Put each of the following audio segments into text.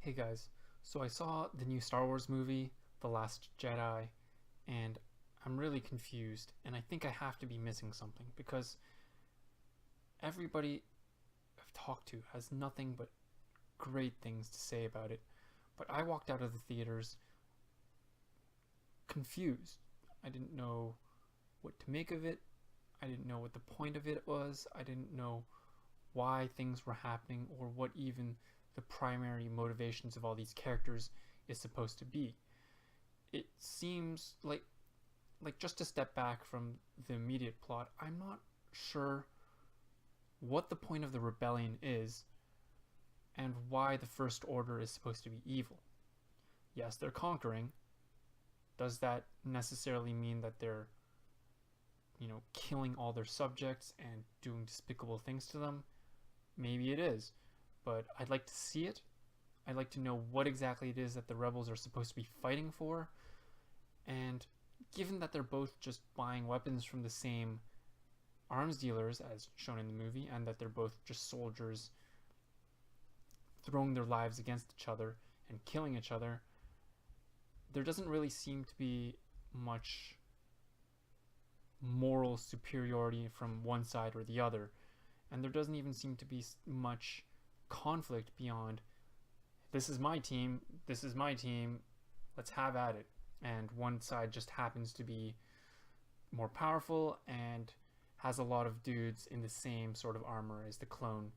Hey guys, so I saw the new Star Wars movie, The Last Jedi, and I'm really confused, and I think I have to be missing something because everybody I've talked to has nothing but great things to say about it. But I walked out of the theaters confused. I didn't know what to make of it. I didn't know what the point of it was. I didn't know why things were happening or what even the primary motivations of all these characters is supposed to be. It seems like just to step back from the immediate plot, I'm not sure what the point of the rebellion is and why the First Order is supposed to be evil. Yes, they're conquering. Does that necessarily mean that they're, killing all their subjects and doing despicable things to them? Maybe it is, but I'd like to see it. I'd like to know what exactly it is that the rebels are supposed to be fighting for. And given that they're both just buying weapons from the same arms dealers as shown in the movie, and that they're both just soldiers throwing their lives against each other and killing each other, there doesn't really seem to be much moral superiority from one side or the other. And there doesn't even seem to be much conflict beyond this is my team, let's have at it. And one side just happens to be more powerful and has a lot of dudes in the same sort of armor as the clone,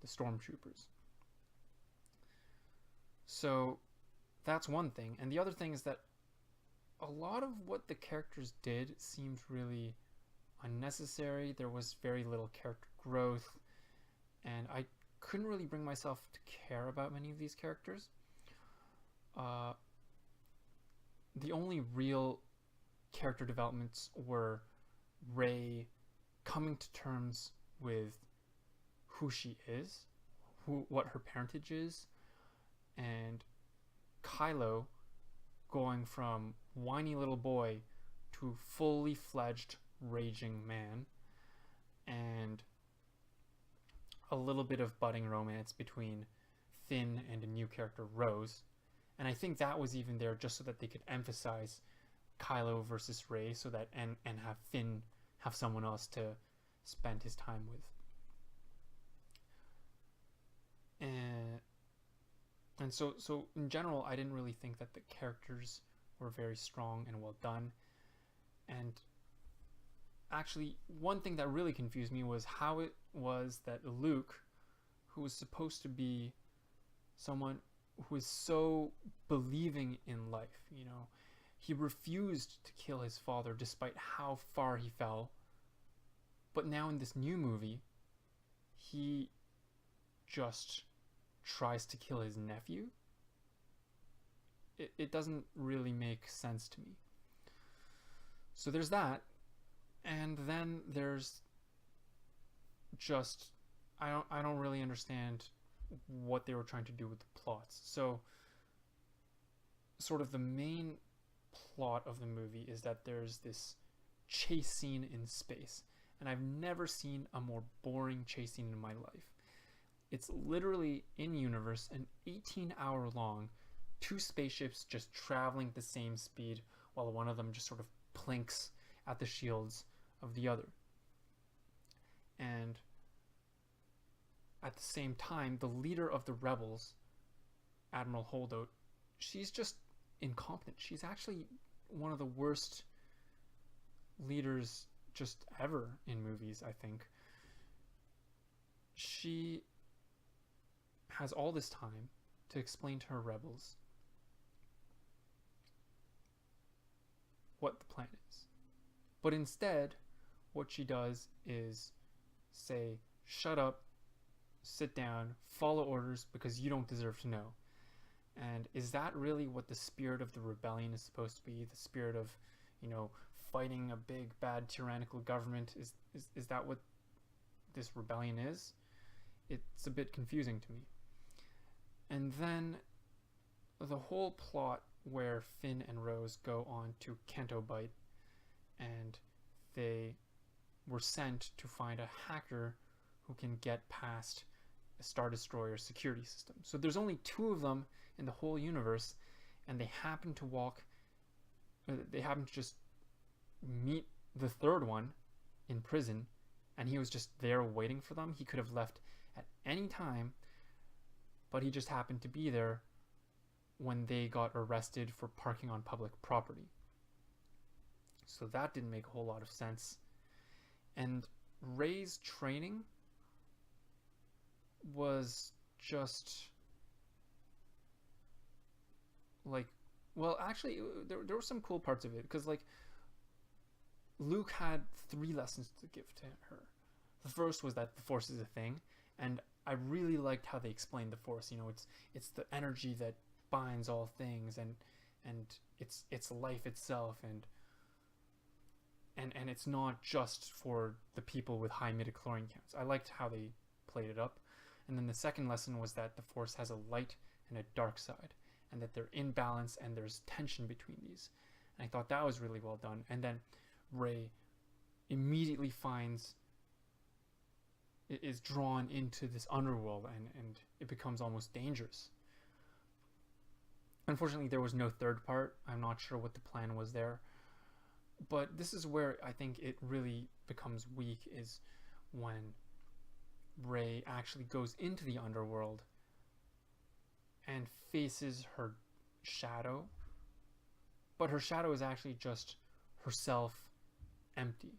the stormtroopers. So that's one thing. And the other thing is that a lot of what the characters did seemed really unnecessary. There was very little character growth, and I couldn't really bring myself to care about many of these characters. The only real character developments were Rey coming to terms with who she is, what her parentage is, and Kylo going from whiny little boy to fully fledged raging man, and a little bit of budding romance between Finn and a new character, Rose. And I think that was even there just so that they could emphasize Kylo versus Rey, so that and have Finn have someone else to spend his time with. And so in general, I didn't really think that the characters were very strong and well done. And actually, one thing that really confused me was how it was that Luke, who was supposed to be someone who is so believing in life, he refused to kill his father despite how far he fell. But now in this new movie, he just tries to kill his nephew. It doesn't really make sense to me. So there's that. And then there's just I don't really understand what they were trying to do with the plots. So sort of the main plot of the movie is that there's this chase scene in space, and I've never seen a more boring chase scene in my life. It's literally in universe, an 18-hour long, two spaceships just traveling at the same speed while one of them just sort of plinks at the shields of the other. And at the same time, the leader of the rebels, Admiral Holdo, she's just incompetent. She's actually one of the worst leaders just ever in movies, I think. She has all this time to explain to her rebels what the plan is. But instead, what she does is say, shut up, sit down, follow orders because you don't deserve to know. And is that really what the spirit of the rebellion is supposed to be? The spirit of, fighting a big, bad, tyrannical government? Is that what this rebellion is? It's a bit confusing to me. And then the whole plot where Finn and Rose go on to Canto Bight, and they were sent to find a hacker who can get past a Star Destroyer security system. So there's only two of them in the whole universe, and they happen to just meet the third one in prison, and he was just there waiting for them. He could have left at any time, but he just happened to be there when they got arrested for parking on public property. So that didn't make a whole lot of sense. And Rey's training was just like, well, actually, there were some cool parts of it, because like Luke had 3 lessons to give to her. The first was that the Force is a thing, and I really liked how they explained the Force. You know, it's the energy that binds all things, and it's life itself, and it's not just for the people with high midichlorian counts. I liked how they played it up. And then the second lesson was that the Force has a light and a dark side, and that they're in balance and there's tension between these. And I thought that was really well done. And then Rey immediately is drawn into this underworld, and it becomes almost dangerous. Unfortunately, there was no third part. I'm not sure what the plan was there. But this is where I think it really becomes weak, is when Rey actually goes into the underworld and faces her shadow. But her shadow is actually just herself empty.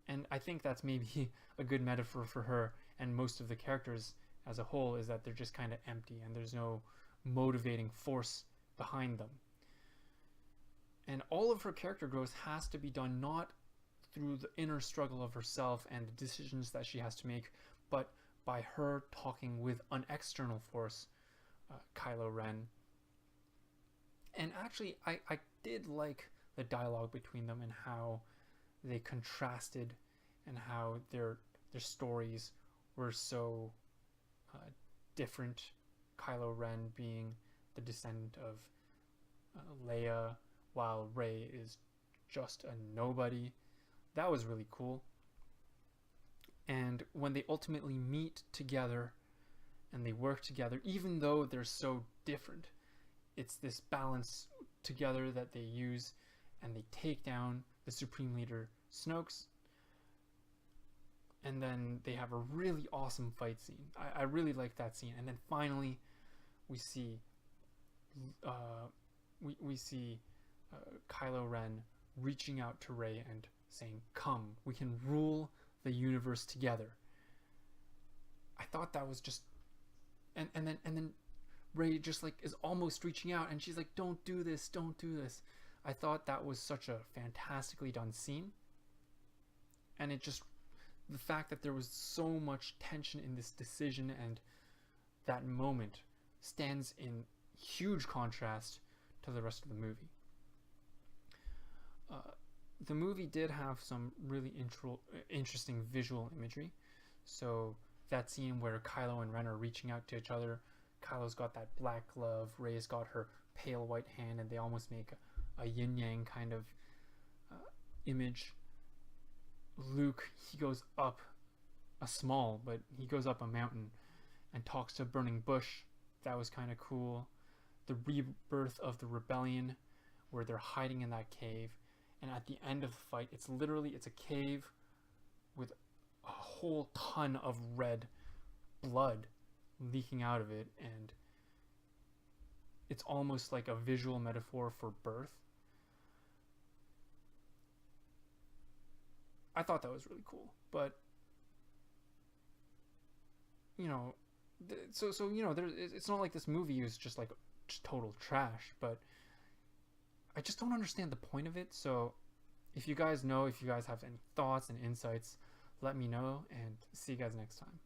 And I think that's maybe a good metaphor for her and most of the characters as a whole, is that they're just kind of empty and there's no motivating force behind them. And all of her character growth has to be done not through the inner struggle of herself and the decisions that she has to make, but by her talking with an external force, Kylo Ren. And actually, I did like the dialogue between them and how they contrasted, and how their stories were so different. Kylo Ren being the descendant of Leia, while Rey is just a nobody. That was really cool. And when they ultimately meet together and they work together, even though they're so different, it's this balance together that they use, and they take down the Supreme Leader Snoke's. And then they have a really awesome fight scene. I really like that scene. And then finally, we see Kylo Ren reaching out to Rey and saying, "Come, we can rule the universe together." I thought that was just, and then Rey just like is almost reaching out, and she's like, "Don't do this, don't do this." I thought that was such a fantastically done scene. And it just, the fact that there was so much tension in this decision and that moment stands in huge contrast to the rest of the movie. The movie did have some really interesting visual imagery. So that scene where Kylo and Ren are reaching out to each other, Kylo's got that black glove, Rey's got her pale white hand, and they almost make a yin-yang kind of image. Luke, he goes up he goes up a mountain and talks to a burning bush. That was kind of cool. The rebirth of the rebellion, where they're hiding in that cave, and at the end of the fight, it's a cave with a whole ton of red blood leaking out of it, and it's almost like a visual metaphor for birth. I thought that was really cool, but you know, so you know, it's not like this movie is just like just total trash, but I just don't understand the point of it. So if you guys have any thoughts and insights, let me know, and see you guys next time.